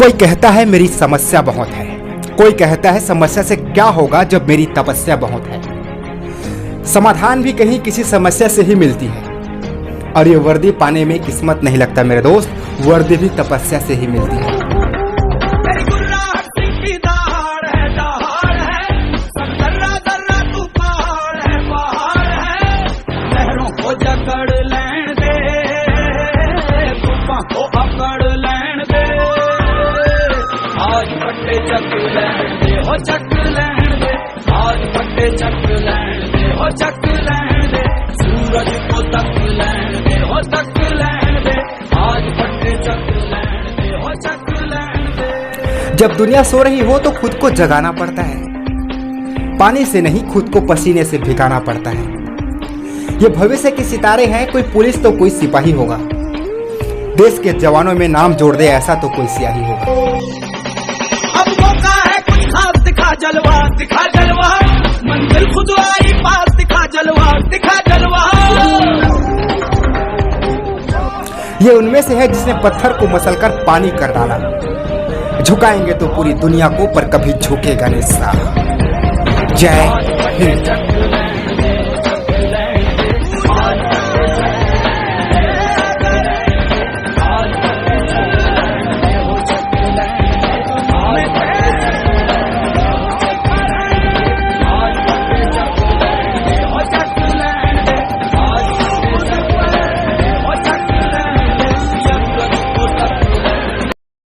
कोई कहता है मेरी समस्या बहुत है, कोई कहता है समस्या से क्या होगा जब मेरी तपस्या बहुत है। समाधान भी कहीं किसी समस्या से ही मिलती है, और ये वर्दी पाने में किस्मत नहीं लगता मेरे दोस्त, वर्दी भी तपस्या से ही मिलती है। जब दुनिया सो रही हो तो खुद को जगाना पड़ता है, पानी से नहीं खुद को पसीने से भिगाना पड़ता है। ये भविष्य के सितारे हैं, कोई पुलिस तो कोई सिपाही होगा, देश के जवानों में नाम जोड़ दे ऐसा तो कोई सियाही होगा। अब मौका है कुछ खास, दिखा जलवा, दिखा जलवा, मंजिल खुद आई पास, दिखा जलवा, दिखा जलवा। ये उनमें से है जिसने पत्थर को मसलकर पानी कर डाला, झुकाएंगे तो पूरी दुनिया को पर कभी झुकेगा नहीं साला। जय हिंद।